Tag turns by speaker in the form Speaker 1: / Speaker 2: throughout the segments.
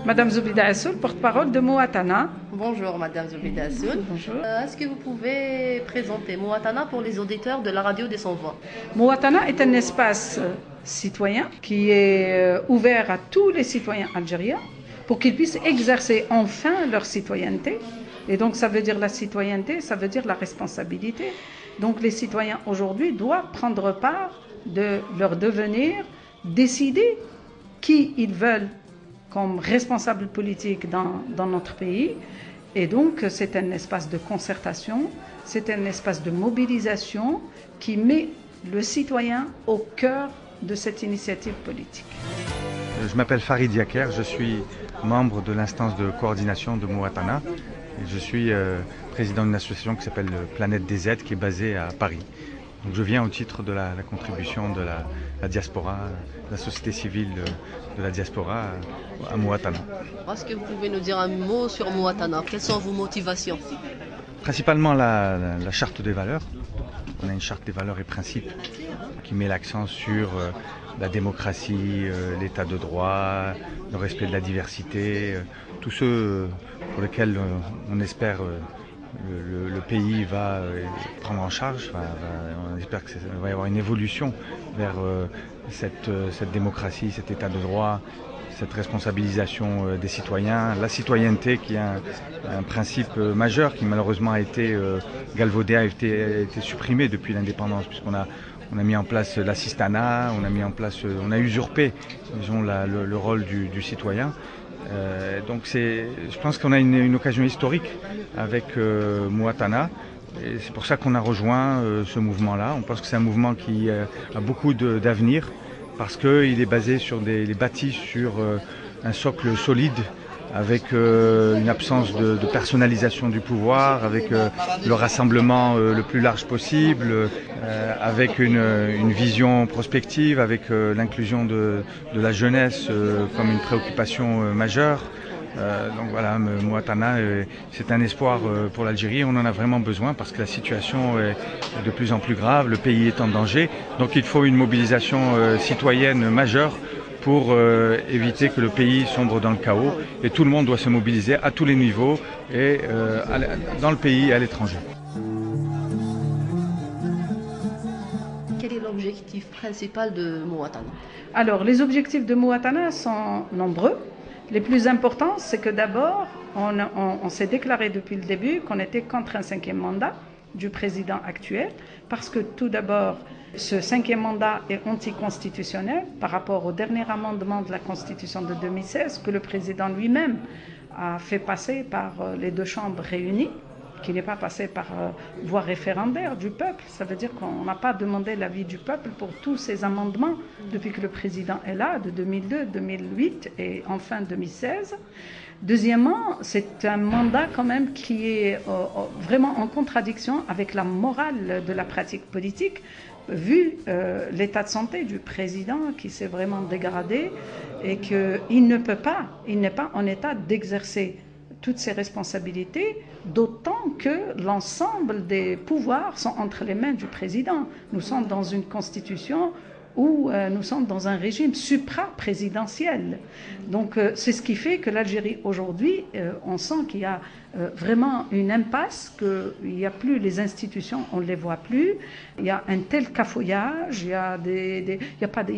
Speaker 1: Madame Zoubida Assoul, porte-parole de Mouatana.
Speaker 2: Bonjour Madame Zoubida Assoul.
Speaker 1: Bonjour.
Speaker 2: Est-ce que vous pouvez présenter Mouatana pour les auditeurs de la radio des sans-voix?
Speaker 1: Mouatana est un espace citoyen qui est ouvert à tous les citoyens algériens pour qu'ils puissent exercer enfin leur citoyenneté. Et donc ça veut dire la citoyenneté, ça veut dire la responsabilité. Donc les citoyens aujourd'hui doivent prendre part de leur devenir, décider qui ils veulent comme responsable politique dans notre pays. Et donc c'est un espace de concertation, c'est un espace de mobilisation qui met le citoyen au cœur de cette initiative politique.
Speaker 3: Je m'appelle Farid Yaker, je suis membre de l'instance de coordination de Mouatana et je suis président d'une association qui s'appelle Planète DZ qui est basée à Paris. Donc je viens au titre de la contribution de la diaspora, de la société civile de la diaspora à Mouatana.
Speaker 2: Est-ce que vous pouvez nous dire un mot sur Mouatana? Quelles sont vos motivations?
Speaker 3: Principalement la charte des valeurs. On a une charte des valeurs et principes qui met l'accent sur la démocratie, l'état de droit, le respect de la diversité, tous ceux pour lesquels on espère le pays va prendre en charge. On espère qu'il va y avoir une évolution vers cette démocratie, cet état de droit, cette responsabilisation des citoyens, la citoyenneté qui est un principe majeur qui malheureusement a été galvaudé, a été supprimé depuis l'indépendance, puisqu'on a mis en place l'assistanat, on a usurpé, disons, le rôle du citoyen. Donc je pense qu'on a une occasion historique avec Mouatana. Et c'est pour ça qu'on a rejoint ce mouvement-là. On pense que c'est un mouvement qui a beaucoup d'avenir parce qu'il est basé il est bâti sur un socle solide avec une absence de personnalisation du pouvoir, avec le rassemblement le plus large possible, avec une vision prospective, avec l'inclusion de la jeunesse comme une préoccupation majeure. Donc voilà, Mouatana, c'est un espoir pour l'Algérie. On en a vraiment besoin parce que la situation est de plus en plus grave, le pays est en danger. Donc il faut une mobilisation citoyenne majeure pour éviter que le pays sombre dans le chaos. Et tout le monde doit se mobiliser à tous les niveaux, et dans le pays et à l'étranger.
Speaker 2: Quel est l'objectif principal de Mouatana?
Speaker 1: Alors, les objectifs de Mouatana sont nombreux. Les plus importants, c'est que d'abord, on s'est déclaré depuis le début qu'on était contre un 5e mandat du président actuel, parce que tout d'abord, ce 5e mandat est anticonstitutionnel par rapport au dernier amendement de la Constitution de 2016 que le président lui-même a fait passer par les deux chambres réunies, qui n'est pas passé par voie référendaire du peuple. Ça veut dire qu'on n'a pas demandé l'avis du peuple pour tous ces amendements depuis que le président est là, de 2002, 2008 et enfin 2016. Deuxièmement, c'est un mandat quand même qui est vraiment en contradiction avec la morale de la pratique politique, vu l'état de santé du président qui s'est vraiment dégradé et qu'il n'est pas en état d'exercer toutes ses responsabilités, d'autant que l'ensemble des pouvoirs sont entre les mains du président. Nous sommes dans une constitution où nous sommes dans un régime supra-présidentiel. Donc c'est ce qui fait que l'Algérie aujourd'hui, on sent qu'il y a vraiment une impasse, qu'il n'y a plus les institutions, on ne les voit plus, il y a un tel cafouillage, il y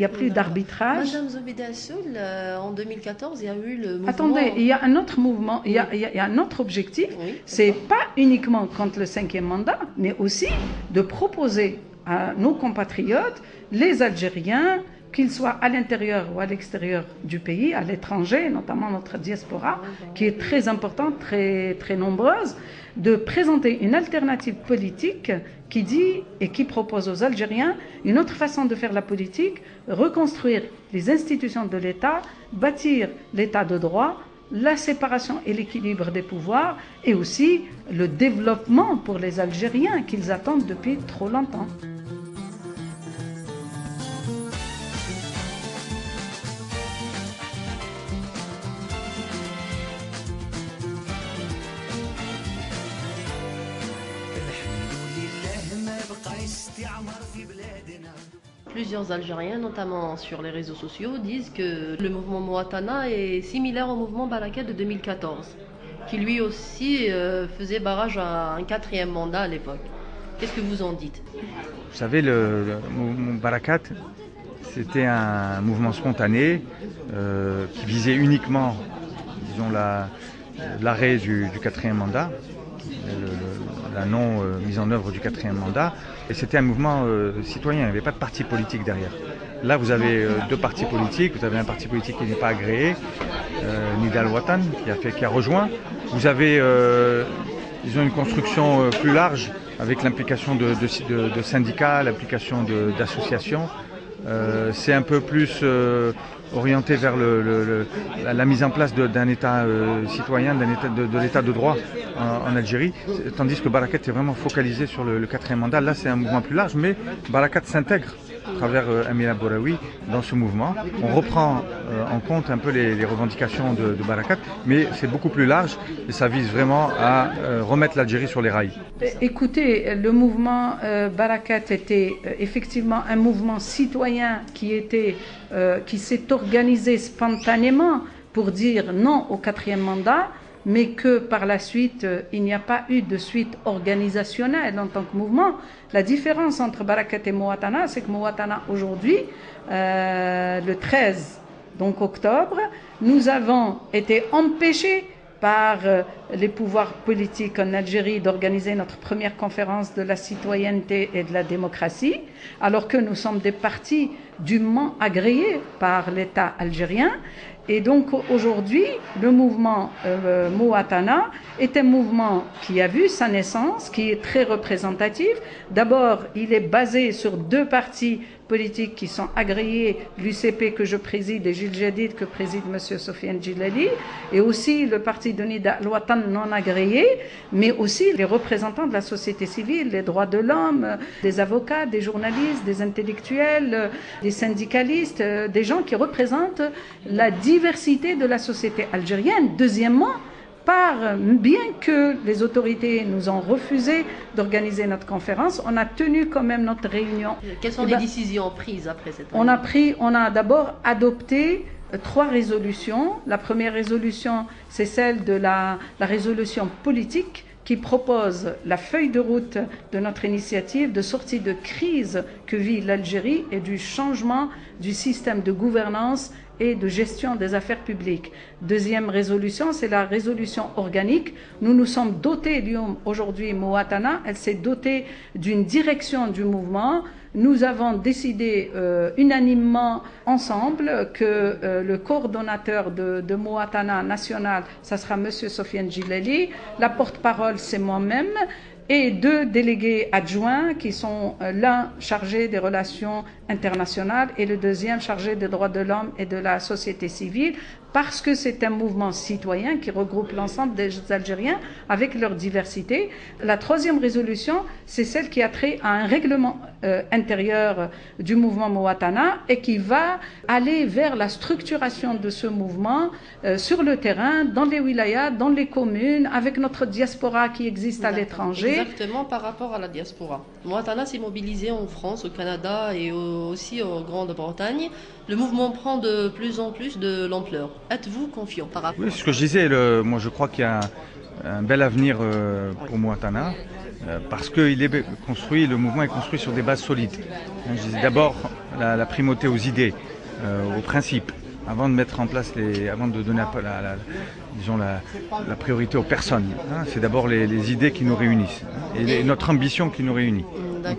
Speaker 1: a plus d'arbitrage.
Speaker 2: Madame Zoubida Assoul, en 2014, il y a eu le mouvement...
Speaker 1: Attendez, il y a un autre mouvement, il y a un autre objectif,
Speaker 2: oui,
Speaker 1: c'est pas uniquement contre le 5e mandat, mais aussi de proposer à nos compatriotes, les Algériens, qu'ils soient à l'intérieur ou à l'extérieur du pays, à l'étranger, notamment notre diaspora, qui est très importante, très, très nombreuse, de présenter une alternative politique qui dit et qui propose aux Algériens une autre façon de faire la politique, reconstruire les institutions de l'État, bâtir l'État de droit, la séparation et l'équilibre des pouvoirs et aussi le développement pour les Algériens qu'ils attendent depuis trop longtemps.
Speaker 2: Plusieurs Algériens, notamment sur les réseaux sociaux, disent que le mouvement Moatana est similaire au mouvement Barakat de 2014, qui lui aussi faisait barrage à un 4e mandat à l'époque. Qu'est-ce que vous en dites?
Speaker 3: Vous savez, le mouvement Barakat, c'était un mouvement spontané qui visait uniquement, disons, l'arrêt du 4e mandat, la non-mise en œuvre du 4e mandat. Et c'était un mouvement citoyen, il n'y avait pas de parti politique derrière. Là, vous avez deux partis politiques. Vous avez un parti politique qui n'est pas agréé, Nida al-Watan, qui a rejoint. Vous avez, disons, une construction plus large avec l'implication de syndicats, l'implication d'associations. C'est un peu plus orienté vers la mise en place d'un État citoyen, de l'État de droit en Algérie, tandis que Barakat est vraiment focalisé sur le 4e mandat. Là, c'est un mouvement plus large, mais Barakat s'intègre à travers Amina Bouraoui dans ce mouvement. On reprend en compte un peu les revendications de Barakat, mais c'est beaucoup plus large et ça vise vraiment à remettre l'Algérie sur les rails.
Speaker 1: Écoutez, le mouvement Barakat était effectivement un mouvement citoyen qui s'est organisé spontanément pour dire non au 4e mandat, mais que par la suite, il n'y a pas eu de suite organisationnelle en tant que mouvement. La différence entre Barakat et Moatana, c'est que Moatana, aujourd'hui, le 13 donc octobre, nous avons été empêchés par les pouvoirs politiques en Algérie d'organiser notre première conférence de la citoyenneté et de la démocratie, alors que nous sommes des partis dûment agréés par l'État algérien. Et donc aujourd'hui, le mouvement Moatana est un mouvement qui a vu sa naissance, qui est très représentatif. D'abord, il est basé sur deux partis politiques qui sont agréés, l'UCP que je préside et Gilles Jadid que préside M. Sofiane Djilali, et aussi le parti de Nida al-Watan non agréé, mais aussi les représentants de la société civile, les droits de l'homme, des avocats, des journalistes, des intellectuels, des syndicalistes, des gens qui représentent la diversité de la société algérienne. Deuxièmement, bien que les autorités nous ont refusé d'organiser notre conférence, on a tenu quand même notre réunion.
Speaker 2: Quelles sont les décisions prises après cette réunion?
Speaker 1: On a d'abord adopté 3 résolutions. La première résolution, c'est celle de la résolution politique qui propose la feuille de route de notre initiative de sortie de crise que vit l'Algérie et du changement du système de gouvernance et de gestion des affaires publiques. Deuxième résolution, c'est la résolution organique. Nous nous sommes dotés aujourd'hui, Moatana, elle s'est dotée d'une direction du mouvement. Nous avons décidé unanimement ensemble que le coordonnateur de Moatana national, ça sera M. Sofiane Djilali, la porte-parole c'est moi-même, et 2 délégués adjoints qui sont l'un chargé des relations internationales et le deuxième chargé des droits de l'homme et de la société civile, parce que c'est un mouvement citoyen qui regroupe l'ensemble des Algériens avec leur diversité. La troisième résolution, c'est celle qui a trait à un règlement intérieur du mouvement Moatana et qui va aller vers la structuration de ce mouvement sur le terrain, dans les wilayas, dans les communes, avec notre diaspora qui existe à l'étranger.
Speaker 2: Exactement, par rapport à la diaspora. Moatana s'est mobilisé en France, au Canada et aussi en Grande-Bretagne. Le mouvement prend de plus en plus de l'ampleur. Êtes-vous confiant par rapport?
Speaker 3: Oui, ce que je disais, moi je crois qu'il y a un bel avenir pour Moatana, parce que le mouvement est construit sur des bases solides. Je disais d'abord la primauté aux idées, aux principes, avant de mettre en place avant de donner la priorité aux personnes. C'est d'abord les idées qui nous réunissent et notre ambition qui nous réunit.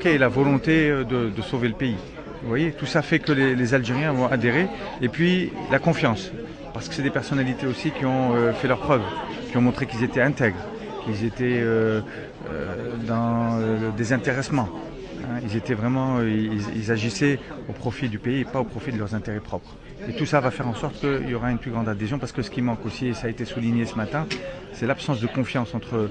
Speaker 3: Et la volonté de sauver le pays. Vous voyez, tout ça fait que les Algériens vont adhérer. Et puis la confiance, parce que c'est des personnalités aussi qui ont fait leurs preuves, qui ont montré qu'ils étaient intègres, qu'ils étaient dans le désintéressement. Ils étaient vraiment, ils agissaient au profit du pays et pas au profit de leurs intérêts propres. Et tout ça va faire en sorte qu'il y aura une plus grande adhésion, parce que ce qui manque aussi, et ça a été souligné ce matin, c'est l'absence de confiance entre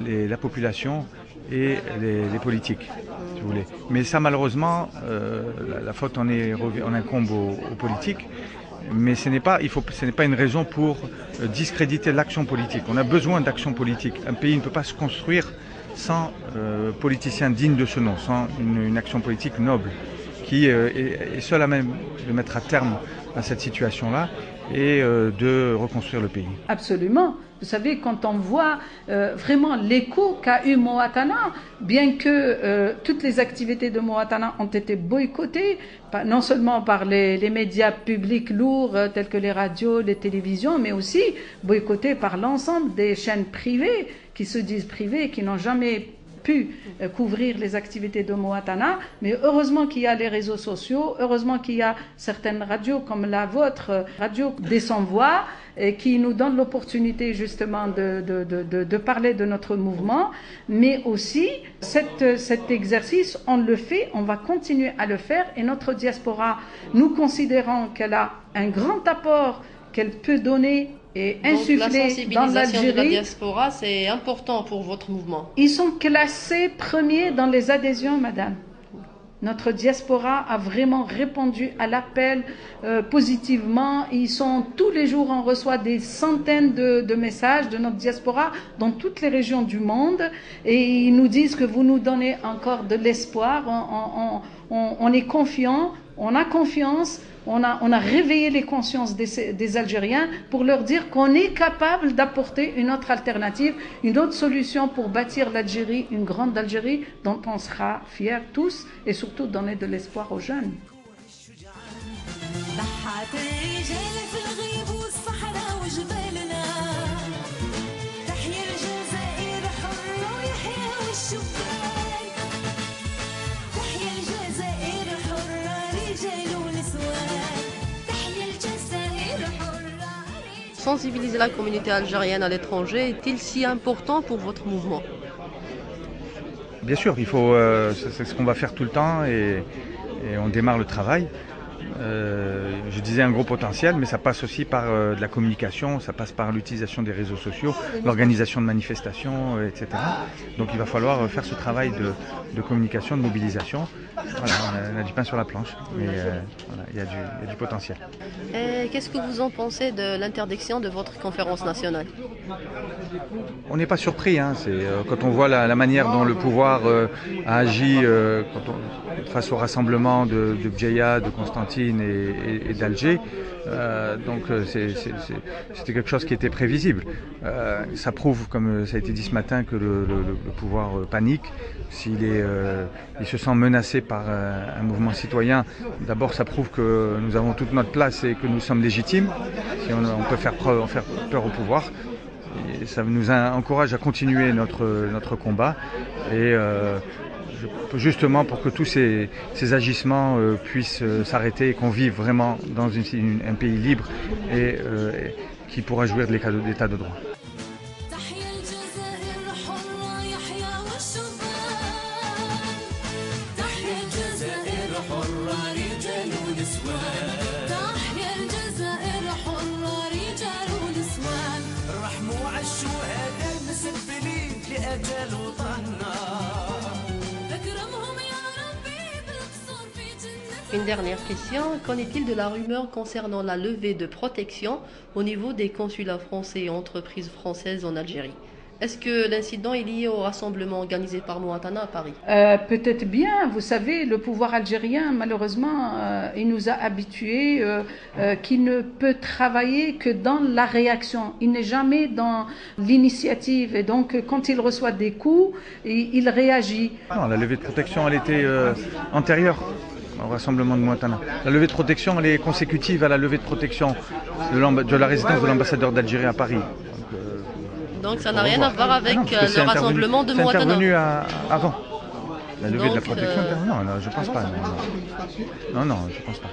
Speaker 3: la population et les politiques, si vous voulez. Mais ça, malheureusement, la faute en incombe aux politiques. Mais ce n'est pas une raison pour discréditer l'action politique. On a besoin d'action politique. Un pays ne peut pas se construire sans politiciens dignes de ce nom, sans une action politique noble qui est seul à même de mettre à terme à cette situation-là et de reconstruire le pays.
Speaker 1: Absolument. Vous savez, quand on voit vraiment l'écho qu'a eu Moatana, bien que toutes les activités de Moatana ont été boycottées, non seulement par les médias publics lourds tels que les radios, les télévisions, mais aussi boycottées par l'ensemble des chaînes privées qui se disent privées, qui n'ont jamais pu couvrir les activités de Moatana, mais heureusement qu'il y a les réseaux sociaux, heureusement qu'il y a certaines radios comme la vôtre, Radio des Sans-Voix, qui nous donnent l'opportunité justement de parler de notre mouvement, mais aussi cet exercice, on le fait, on va continuer à le faire, et notre diaspora, nous considérons qu'elle a un grand apport qu'elle peut donner et insuffler dans l'Algérie.
Speaker 2: Donc la sensibilisation de la diaspora, c'est important pour votre mouvement.
Speaker 1: Ils sont classés premiers dans les adhésions, madame. Notre diaspora a vraiment répondu à l'appel positivement. Tous les jours, on reçoit des centaines de messages de notre diaspora dans toutes les régions du monde. Et ils nous disent que vous nous donnez encore de l'espoir. On est confiant, on a confiance. On a réveillé les consciences des Algériens pour leur dire qu'on est capable d'apporter une autre alternative, une autre solution pour bâtir l'Algérie, une grande Algérie dont on sera fiers tous, et surtout donner de l'espoir aux jeunes.
Speaker 2: Sensibiliser la communauté algérienne à l'étranger est-il si important pour votre mouvement?
Speaker 3: Bien sûr, c'est ce qu'on va faire tout le temps et on démarre le travail. Je disais un gros potentiel, mais ça passe aussi par de la communication, ça passe par l'utilisation des réseaux sociaux, l'organisation de manifestations, etc. Donc il va falloir faire ce travail de communication, de mobilisation. Voilà, on a du pain sur la planche, mais voilà, il y a du potentiel.
Speaker 2: Et qu'est-ce que vous en pensez de l'interdiction de votre conférence nationale?
Speaker 3: On n'est pas surpris, hein, quand on voit la manière dont le pouvoir a agi face au rassemblement de Bjeya, de Constantine et d'Alger. Donc c'était quelque chose qui était prévisible. Ça prouve, comme ça a été dit ce matin, que le pouvoir panique. S'il se sent menacé par un mouvement citoyen, d'abord ça prouve que nous avons toute notre place et que nous sommes légitimes. Si on peut faire peur au pouvoir. Et ça nous encourage à continuer notre combat et justement pour que tous ces agissements puissent s'arrêter et qu'on vive vraiment dans un pays libre et qui pourra jouir de l'état de droit.
Speaker 2: Une dernière question, qu'en est-il de la rumeur concernant la levée de protection au niveau des consulats français et entreprises françaises en Algérie? Est-ce que l'incident est lié au rassemblement organisé par Moatana à Paris?
Speaker 1: Peut-être bien. Vous savez, le pouvoir algérien, malheureusement, il nous a habitués qu'il ne peut travailler que dans la réaction. Il n'est jamais dans l'initiative. Et donc, quand il reçoit des coups, il réagit.
Speaker 3: Non, la levée de protection, elle était antérieure au rassemblement de Moatana. La levée de protection, elle est consécutive à la levée de protection de la résidence de l'ambassadeur d'Algérie à Paris.
Speaker 2: Donc ça n'a rien à voir avec le rassemblement de Moatana.
Speaker 3: C'est intervenu avant. La levée de la protection, non, je ne pense pas. Non, je ne pense pas.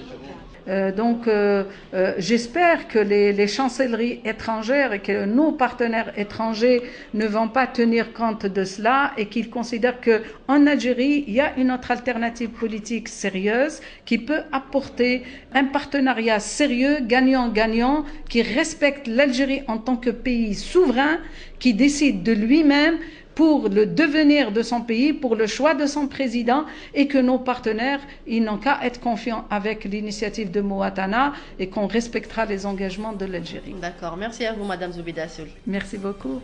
Speaker 1: J'espère que les chancelleries étrangères et que nos partenaires étrangers ne vont pas tenir compte de cela et qu'ils considèrent qu'en Algérie, il y a une autre alternative politique sérieuse qui peut apporter un partenariat sérieux, gagnant-gagnant, qui respecte l'Algérie en tant que pays souverain, qui décide de lui-même pour le devenir de son pays, pour le choix de son président, et que nos partenaires, ils n'ont qu'à être confiants avec l'initiative de Moatana et qu'on respectera les engagements de l'Algérie.
Speaker 2: D'accord, merci à vous Madame Zoubida Assouli.
Speaker 1: Merci beaucoup.